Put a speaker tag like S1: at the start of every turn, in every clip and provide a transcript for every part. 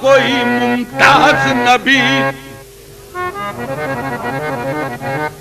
S1: کوئی ممتاز نبی،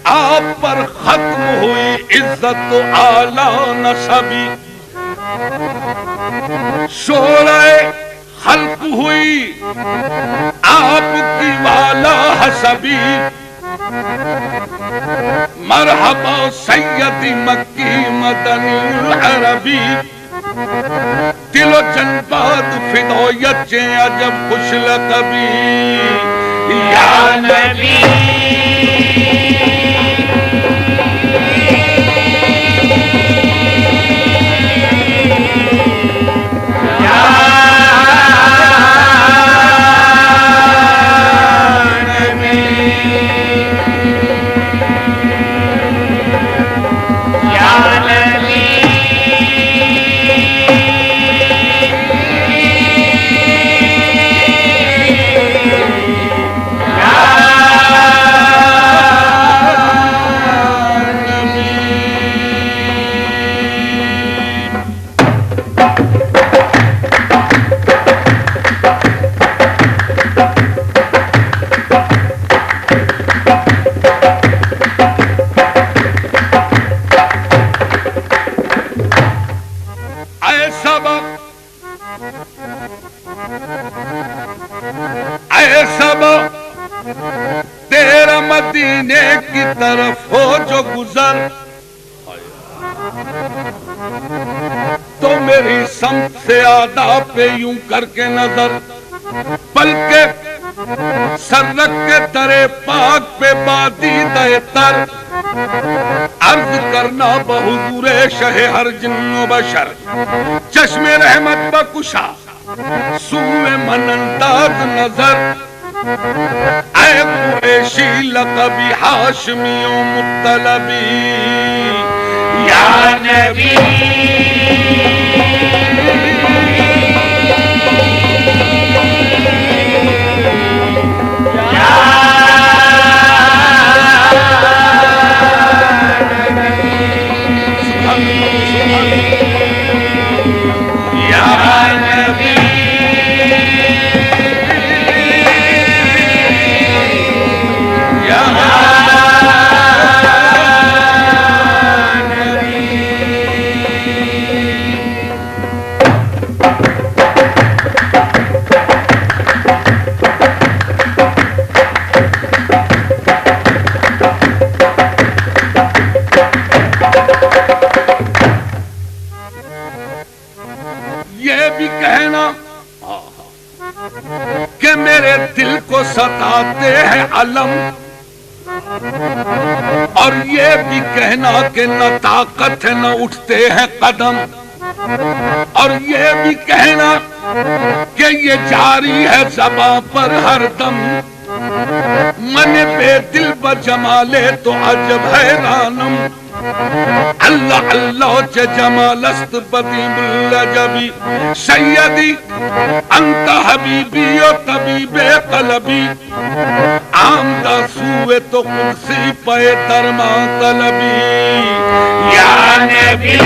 S1: آپ پر ختم ہوئی عزت و اعلی نسبی، شورۂ خلق ہوئی آپ کی والا حسبی، مرحبا سیدی مکی مدنی العربی، دل و جنبات فدایت چیں عجب خوش لقبی، یا نبی تیرا مدینے کی طرف ہو جو گزر تو میری سمت سے آداب پہ یوں کر کے نظر، بلکہ سر رکھ کے درے پاک پہ بادیدہ تر عرض کرنا بحضور شہ ہر جن و بشر، چشم رحمت بکشا سوئے من انداز نظر، اے قریشی لقبی ہاشمی و مطلبی، یا نبی کہ میرے دل کو ستاتے ہیں علم، اور یہ بھی کہنا کہ نہ طاقت ہے نہ اٹھتے ہیں قدم، اور یہ بھی کہنا کہ یہ جاری ہے زباں پر ہر دم، من بے دل بجمالے تو عجب حیرانم، اللہ اللہ چه جمال است بدیم العجبی، سیدی انت حبیبی و طبیب قلبی، آمدہ سوئے تو قدسی پہ درما طلبی، یا نبی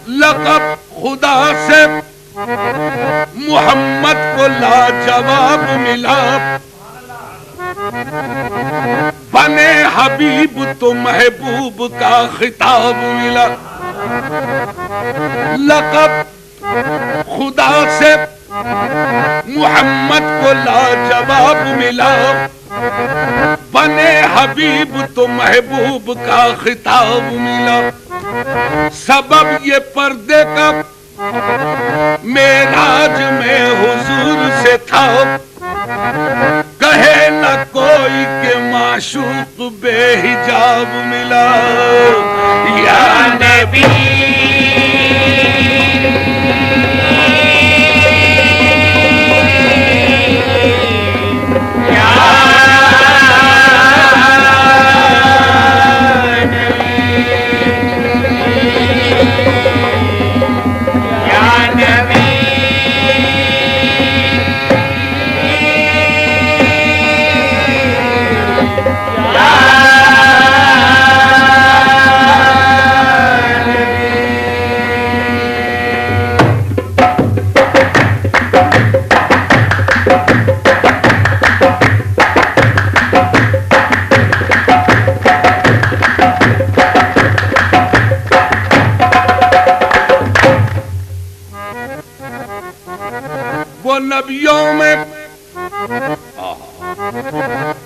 S1: لقب خدا سے محمد کو لاجواب ملا، بنے حبیب تو محبوب کا خطاب ملا، لقب خدا سے محمد کو لاجواب ملا، بنے حبیب تو محبوب کا خطاب ملا، سبب یہ پردے کا معراج میں حضور سے تھا، کہے نہ کوئی کہ معشوق بے حجاب ملا یا نبی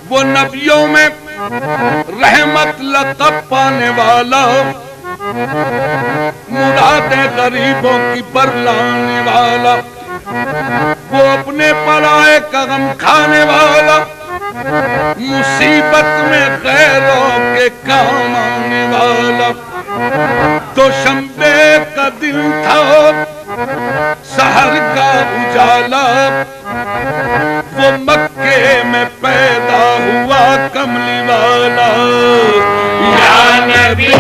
S1: وہ نبیوں میں رحمت لقب پانے والا، مرادیں غریبوں کی برلانے والا، وہ اپنے پرائے کا غم کھانے والا، مصیبت میں غیروں کے کام آنے والا۔ دوشنبے کا دن تھا، سحر کا اجالا، وہ مکے میں پیدا ہوا کملی والا یا نبی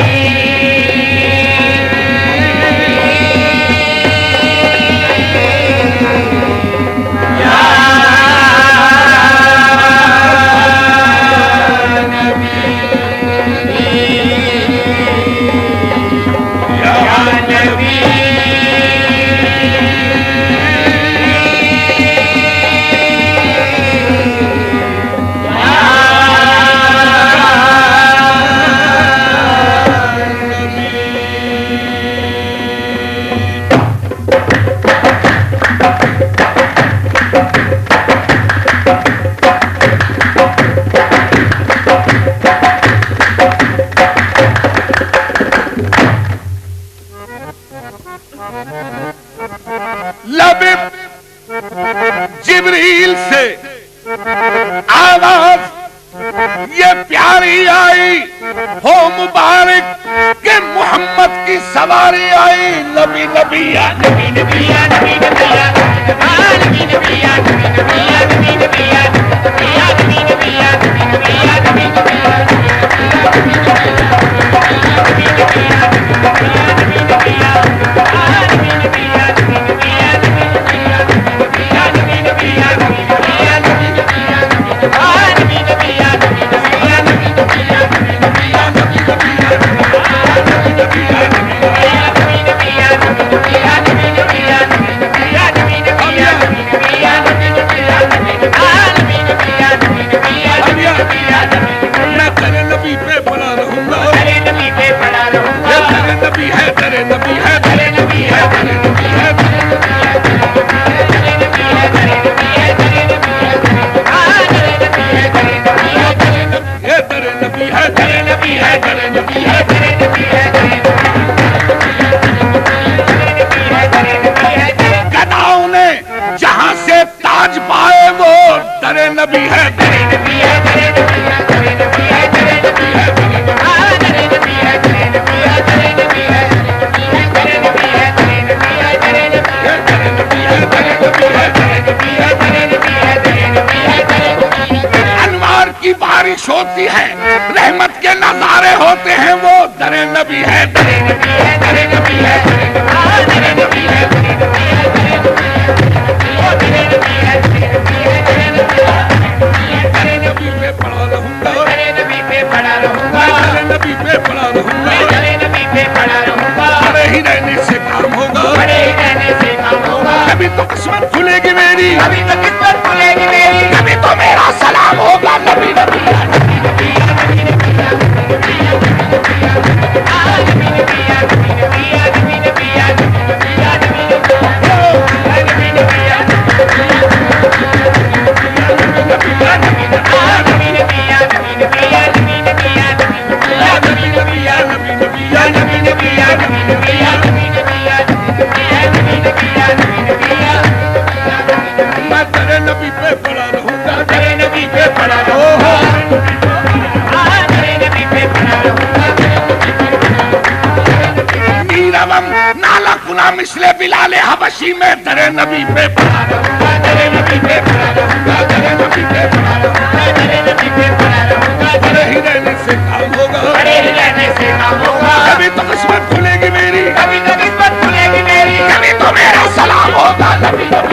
S1: جبریل سے آواز یہ پیاری آئی، ہو مبارک کہ محمد کی سواری آئی۔ نبی نبی یا نبی نبی یا نبی نبی یا نبی نبی یا نبی نبی یا نبی نبی یا نبی یا نبی نبی یا نبی نبی یا نبی نبی یا گداؤں نے جہاں سے تاج پائے وہ در نبی ہے۔ انوار کی بارش ہوتی ہے، رحمت کے نظارے ہوتے ہیں، وہ در نبی ہے۔ کبھی تو قسمت کھلے گی میری، کبھی تو قسمت کھلے گی میری، کبھی تو میرا سلام ہوگا نبی نبی یا نبی نبی یا نبی نبی یا نبی نبی یا نبی نبی یا نبی نبی یا نبی نبی یا نبی نبی یا نبی نبی یا میں تیرے نبی پہ پڑا رہوں گا، تیرے نبی پہ پڑا رہوں گا، نیروم نالا کنا مثل بلال حبشی میں تیرے نبی پہ پڑا رہوں گا، تیرے نبی پہ پڑا رہوں گا، تیرے نبی پہ پڑا رہوں گا، تیرے نبی پہ پڑا رہوں گا، بڑے ہی رہنے سے کام ہوگا، بڑے ہی رہنے سے کام ہوگا، کبھی تو قسمت کھلے گی میری، کبھی تو قسمت کھلے گی میری، کبھی تو میرا سلام ہوگا، کبھی تو